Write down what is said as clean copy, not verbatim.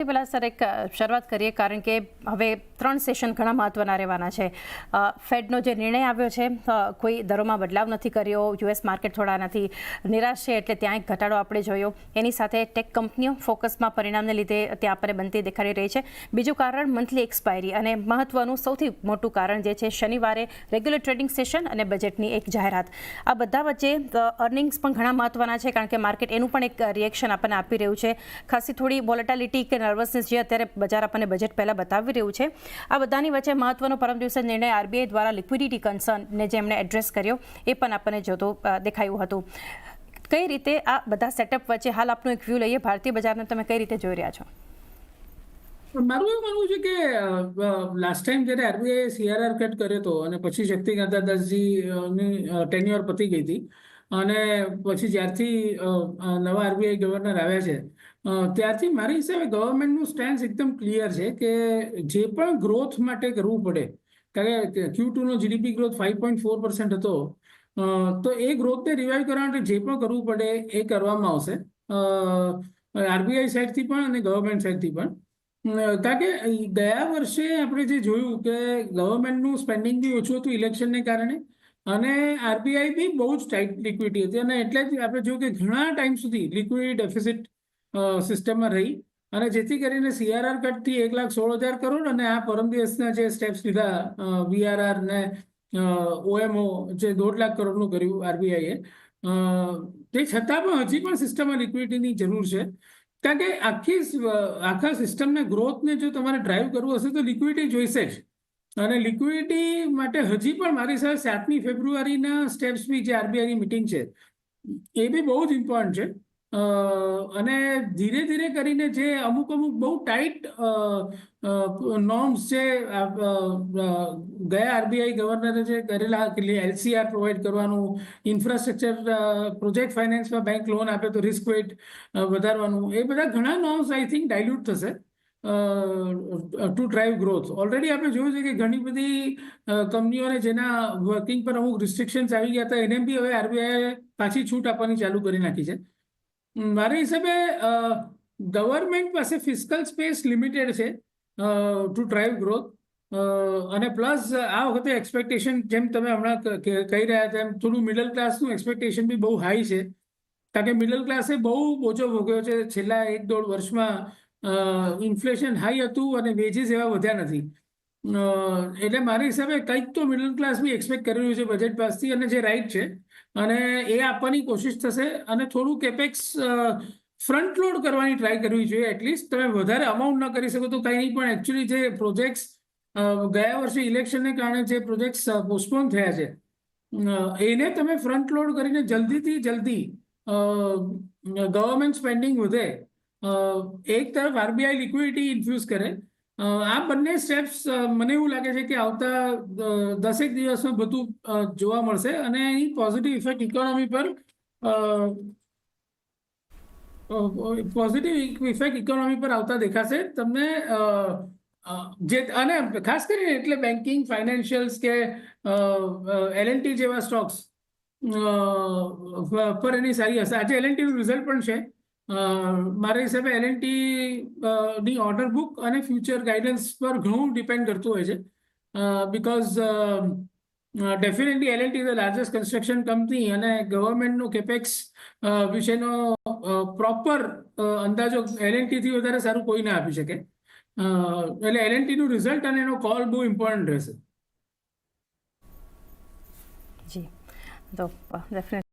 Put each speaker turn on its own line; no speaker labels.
પહેલા સર એક શરૂઆત કરીએ કારણ કે હવે 3 સેશન ઘણા મહત્વના રહેવાના છે. ફેડનો જે નિર્ણય આવ્યો છે કોઈ દરોમાં બદલાવ નથી કર્યો, યુએસ માર્કેટ થોડા નથી નિરાશ છે એટલે ત્યાં એક ઘટાડો આપણે જોયો. એની સાથે ટેક કંપનીઓ ફોકસમાં પરિણામને લીધે ત્યાં આપણે બનતી દેખાડી રહી છે. બીજું કારણ મંથલી એક્સપાયરી અને મહત્વનું સૌથી મોટું કારણ જે છે શનિવારે રેગ્યુલર ટ્રેડિંગ સેશન અને બજેટની એક જાહેરાત. આ બધા વચ્ચે અર્નિંગ્સ પણ ઘણા મહત્વના છે કારણ કે માર્કેટ એનું પણ એક રિએક્શન આપણને આપી રહ્યું છે. ખાસી થોડી વોલેટિલિટી કે નર્વસનેસ જે અત્યારે બજાર આપણને બજેટ પહેલાં બતાવી રહ્યું છે. આ બધાની વચ્ચે મહત્વનો પરમ દિવસે નિર્ણય આરબીઆઈ દ્વારા લિક્વિડિટી કન્સર્નને જે એમણે એડ્રેસ કર્યો એ પણ આપણને જોતો દેખાયું હતું. કઈ રીતે આ બધા સેટઅપ વચ્ચે હાલ આપનું એક વ્યૂ લઈએ, ભારતીય બજારને તમે કઈ રીતે જોઈ રહ્યા છો?
મારું એવું માનવું છે કે લાસ્ટ ટાઈમ જ્યારે આરબીઆઈ સીઆરઆર કટ કર્યો હતો અને પછી શક્તિકાંતા દાસજીની ટેન્યુઅર પતી ગઈ હતી અને પછી જ્યારથી નવા આરબીઆઈ ગવર્નર આવ્યા છે ત્યારથી મારી હિસાબે ગવર્મેન્ટનું સ્ટેન્સ એકદમ ક્લિયર છે કે જે પણ ગ્રોથ માટે કરવું પડે, કારણ કે Q2 નો જીડીપી ગ્રોથ 5.4% હતો, તો એ ગ્રોથને રિવાઇવ કરવા માટે જે પણ કરવું પડે એ કરવામાં આવશે આરબીઆઈ સાઈડથી પણ અને ગવર્મેન્ટ સાઈડથી પણ. કારણ કે ગયા વર્ષે આપણે જે જોયું કે ગવર્મેન્ટનું સ્પેન્ડિંગ બી ઓછું હતું ઇલેક્શનને કારણે અને આરબીઆઈ બી બહુ જ ટાઈટ લિક્વિડિટી હતી અને એટલે જ આપણે જોયું કે ઘણા ટાઈમ સુધી લિક્વિડિટી ડેફિસિટ સિસ્ટમમાં રહી અને જેથી કરીને સીઆરઆર કટથી 1,16,000 કરોડ અને આ પરમ દિવસના જે સ્ટેપ્સ લીધા વીઆરઆર ને ઓએમઓ જે 2 લાખ કરોડનું કર્યું આરબીઆઈએ, તે છતાં પણ હજી પણ સિસ્ટમમાં લિક્વિડિટીની જરૂર છે. કારણ કે આખા સિસ્ટમને ગ્રોથને જો તમારે ડ્રાઈવ કરવું હશે તો લિક્વિડિટી જોઈશે જ અને લિક્વિડિટી માટે હજી પણ મારી સાથે 7મી ફેબ્રુઆરીના સ્ટેપ્સ બી જે આરબીઆઈની મિટિંગ છે એ બી બહુ જ ઇમ્પોર્ટન્ટ છે. અને ધીરે ધીરે કરીને જે અમુક બહુ ટાઈટ નોર્મ્સ છે ગયા આરબીઆઈ ગવર્નરે જે કરેલા એલસીઆર પ્રોવાઈડ કરવાનું, ઇન્ફ્રાસ્ટ્રક્ચર પ્રોજેક્ટ ફાઇનાન્સમાં બેંક લોન આપે તો રિસ્ક વેઇટ વધારવાનું, એ બધા ઘણા નોર્મ્સ આઈ થિંક ડાયલ્યુટ થશે ટુ ડ્રાઈવ ગ્રોથ. ઓલરેડી આપણે જોયું છે કે ઘણી બધી કંપનીઓને જેના વર્કિંગ પર અમુક રિસ્ટ્રિક્શન્સ આવી ગયા હતા એને બી હવે આરબીઆઈએ પાછી છૂટ આપવાની ચાલુ કરી નાખી છે. મારા હિસાબે ગવર્મેન્ટ પાસે ફિસ્કલ સ્પેસ લિમિટેડ છે ટુ ડ્રાઈવ ગ્રોથ અને પ્લસ આ વખતે એક્સપેક્ટેશન જેમ તમે હમણાં કહી રહ્યા હતા એમ થોડું મિડલ ક્લાસનું એક્સપેક્ટેશન બી બહુ હાઈ છે કારણ કે મિડલ ક્લાસે બહુ બોજો ભોગ્યો છે છેલ્લા 1-1.5 વર્ષમાં. ઇન્ફ્લેશન હાઈ હતું અને વેજીસ એવા વધ્યા નથી એટલે મારા હિસાબે કંઈક તો મિડલ ક્લાસ બી એક્સપેક્ટ કરી રહ્યું છે બજેટ પાસથી અને જે રાઈટ છે અને એ આપવાની કોશિશ થશે અને થોડું કેપેક્સ ફ્રન્ટ લોડ કરવાની ટ્રાય કરવી જોઈએ. એટલીસ્ટ તમે વધારે અમાઉન્ટ ન કરી શકો તો કંઈ નહીં, પણ એકચ્યુઅલી જે પ્રોજેક્ટ્સ ગયા વર્ષે ઇલેક્શનને કારણે જે પ્રોજેક્ટ્સ પોસ્ટપોન થયા છે એને તમે ફ્રન્ટ લોડ કરીને જલ્દીથી જલ્દી ગવર્મેન્ટ સ્પેન્ડિંગ વધે, એક તરફ આરબીઆઈ લિક્વિડિટી ઇન્ફ્યુઝ કરે, આ બંને સ્ટેપ્સ મને એવું લાગે છે કે આવતા 10 દિવસમાં બધું જોવા મળશે અને એની પોઝિટિવ ઇફેક્ટ ઇકોનોમી પર આવતા દેખાશે તમને. જે અને ખાસ કરીને એટલે બેન્કિંગ, ફાઇનાન્શિયલ્સ કે એલએનટી જેવા સ્ટોક્સ પર એની સારી હશે. આજે એલએનટીનું રિઝલ્ટ પણ છે. મારા હિસાબે એલએનટી ની ઓર્ડર બુક અને ફ્યુચર ગાઈડન્સ પર ઘણું ડિપેન્ડ કરતું હોય છે because definitely L&T is the largest construction company અને ગવર્મેન્ટનો કેપેક્સ વિશેનો પ્રોપર અંદાજો એલએનટીથી વધારે સારું કોઈ ના આપી શકે. એટલે એલએનટીનું રિઝલ્ટ અને એનો કોલ બહુ ઇમ્પોર્ટન્ટ રહેશે.
જી, તો ડેફિનેટલી